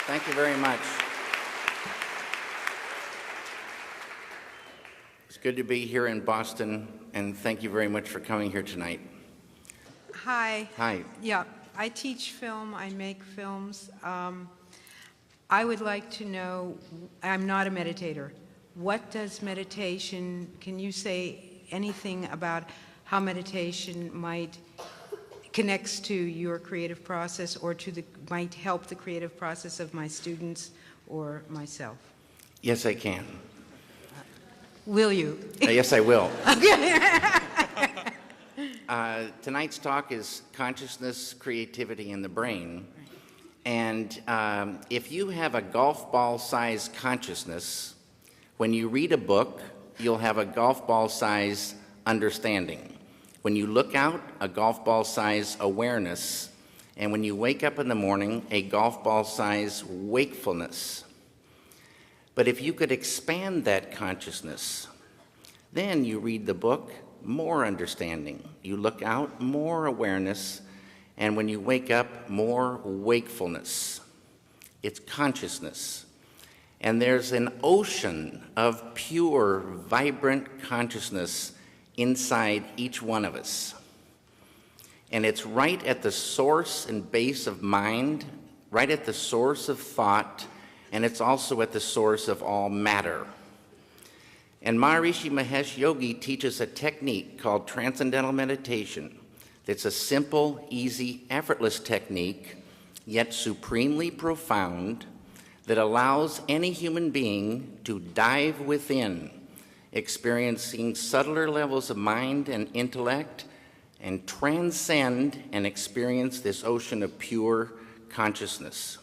Thank you very much. It's good to be here in Boston, and thank you very much for coming here tonight. Hi. Hi. Yeah, I teach film, I make films. I would like to know, I'm not a meditator. What does meditation, can you say anything about how meditation might connects to your creative process or might help the creative process of my students or myself? Yes, I can. Will you? Yes, I will. Okay. Tonight's talk is consciousness, creativity, and the brain. And if you have a golf ball-sized consciousness, when you read a book, you'll have a golf ball-sized understanding. When you look out, a golf ball-sized awareness. And when you wake up in the morning, a golf ball-sized wakefulness. But if you could expand that consciousness, then you read the book, more understanding. You look out, more awareness. And when you wake up, more wakefulness. It's consciousness. And there's an ocean of pure, vibrant consciousness inside each one of us. And it's right at the source and base of mind, right at the source of thought, and it's also at the source of all matter. And Maharishi Mahesh Yogi teaches a technique called Transcendental Meditation. It's a simple, easy, effortless technique, yet supremely profound, that allows any human being to dive within, experiencing subtler levels of mind and intellect, and transcend and experience this ocean of pure consciousness.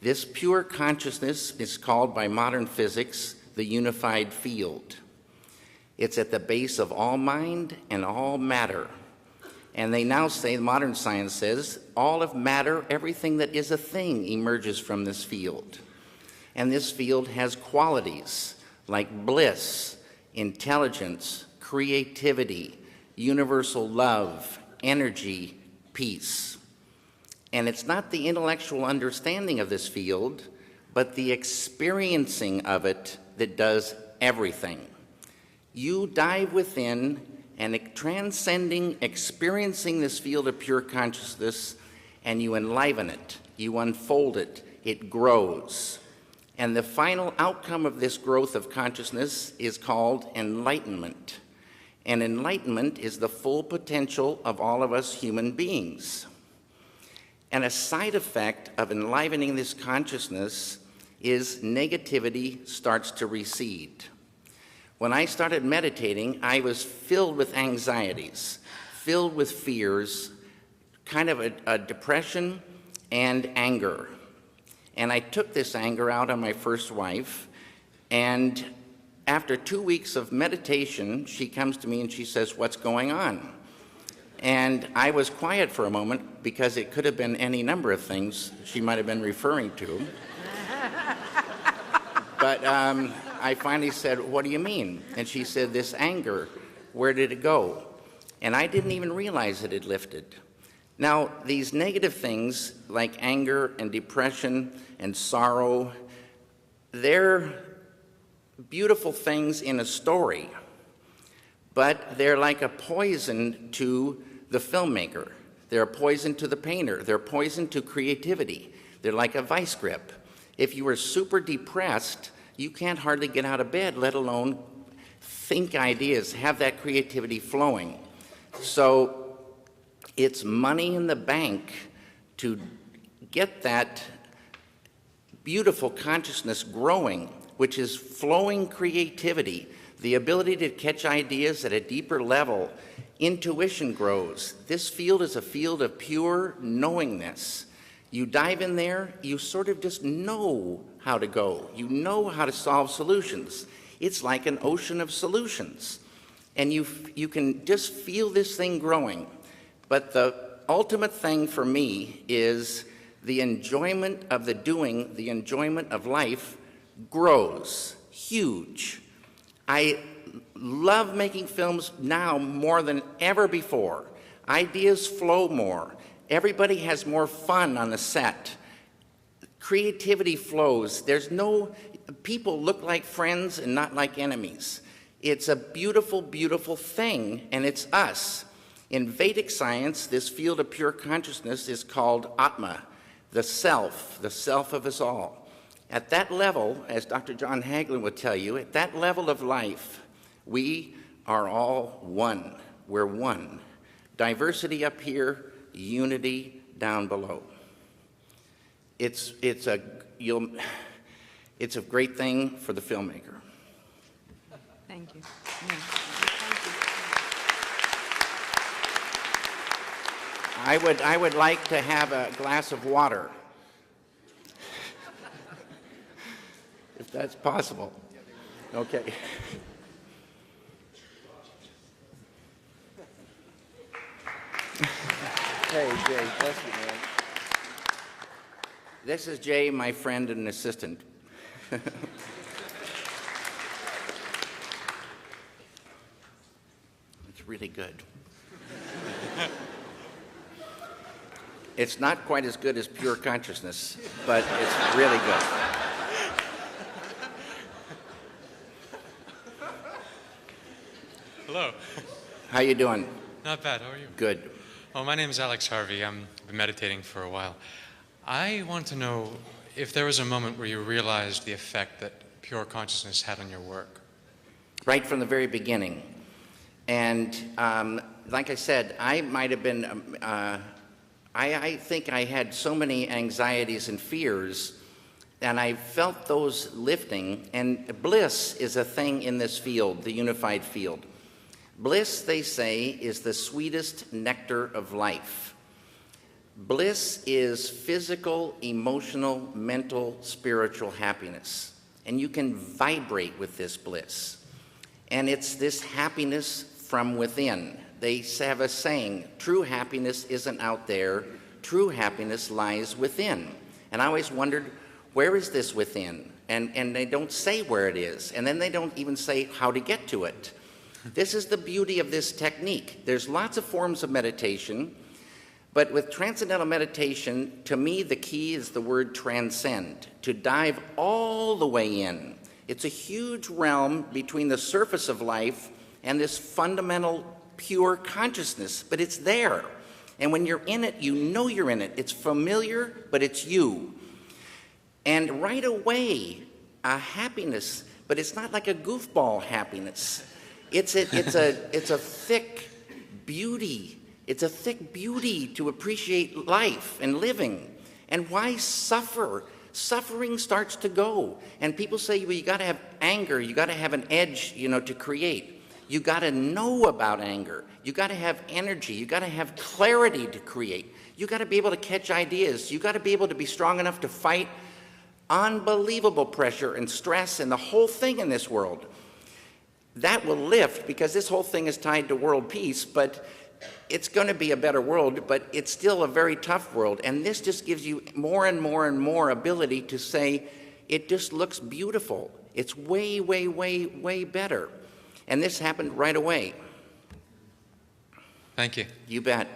This pure consciousness is called by modern physics the unified field. It's at the base of all mind and all matter. And they now say, modern science says, all of matter, everything that is a thing, emerges from this field. And this field has qualities like bliss, intelligence, creativity, universal love, energy, peace. And it's not the intellectual understanding of this field, but the experiencing of it that does everything. You dive within and transcending, experiencing this field of pure consciousness, and you enliven it, you unfold it, it grows. And the final outcome of this growth of consciousness is called enlightenment. And enlightenment is the full potential of all of us human beings. And a side effect of enlivening this consciousness is negativity starts to recede. When I started meditating, I was filled with anxieties, filled with fears, kind of a depression and anger. And I took this anger out on my first wife, and after 2 weeks of meditation, she comes to me and she says, "What's going on?" And I was quiet for a moment because it could have been any number of things she might have been referring to. But I finally said, "What do you mean?" And she said, "This anger, where did it go?" And I didn't even realize it had lifted. Now, these negative things like anger and depression and sorrow, they're beautiful things in a story, but they're like a poison to the filmmaker. They're a poison to the painter. They're a poison to creativity. They're like a vice grip. If you are super depressed, you can't hardly get out of bed, let alone think ideas, have that creativity flowing. So it's money in the bank to get that beautiful consciousness growing, which is flowing creativity, the ability to catch ideas at a deeper level. Intuition grows. This field is a field of pure knowingness. You dive in there, you sort of just know how to go. You know how to solve solutions. It's like an ocean of solutions. And you can just feel this thing growing. But the ultimate thing for me is the enjoyment of the doing, the enjoyment of life grows huge. I love making films now more than ever before. Ideas flow more. Everybody has more fun on the set. Creativity flows. There's no, people look like friends and not like enemies. It's a beautiful, beautiful thing, and it's us. In Vedic science, this field of pure consciousness is called Atma, the self of us all. At that level, as Dr. John Hagelin would tell you, at that level of life, we are all one. We're one. Diversity up here, unity down below. It's a great thing for the filmmaker. Thank you. I would like to have a glass of water, if that's possible. Okay. Hey, Jay, bless you, man. This is Jay, my friend and assistant. It's really good. It's not quite as good as pure consciousness, but it's really good. Hello. How you doing? Not bad. How are you? Good. Oh, my name is Alex Harvey. I've been meditating for a while. I want to know if there was a moment where you realized the effect that pure consciousness had on your work. Right from the very beginning. And like I said, I might have been, I think I had so many anxieties and fears, and I felt those lifting. And bliss is a thing in this field, the unified field. Bliss, they say, is the sweetest nectar of life. Bliss is physical, emotional, mental, spiritual happiness. And you can vibrate with this bliss. And it's this happiness from within. They have a saying, true happiness isn't out there, true happiness lies within. And I always wondered, where is this within? And they don't say where it is. And then they don't even say how to get to it. This is the beauty of this technique. There's lots of forms of meditation, but with transcendental meditation, to me, the key is the word transcend, to dive all the way in. It's a huge realm between the surface of life and this fundamental pure consciousness, but it's there. And when you're in it, you know you're in it. It's familiar, but it's you. And right away, a happiness, but it's not like a goofball happiness. It's a thick beauty. It's a thick beauty to appreciate life and living. And why suffer? Suffering starts to go. And people say, well, you got to have anger. You got to have an edge, to create. You got to know about anger. You got to have energy. You got to have clarity to create. You got to be able to catch ideas. You got to be able to be strong enough to fight unbelievable pressure and stress and the whole thing in this world. That will lift, because this whole thing is tied to world peace, but it's going to be a better world, but it's still a very tough world. And this just gives you more and more and more ability to say, it just looks beautiful. It's way, way, way, way better. And this happened right away. Thank you. You bet.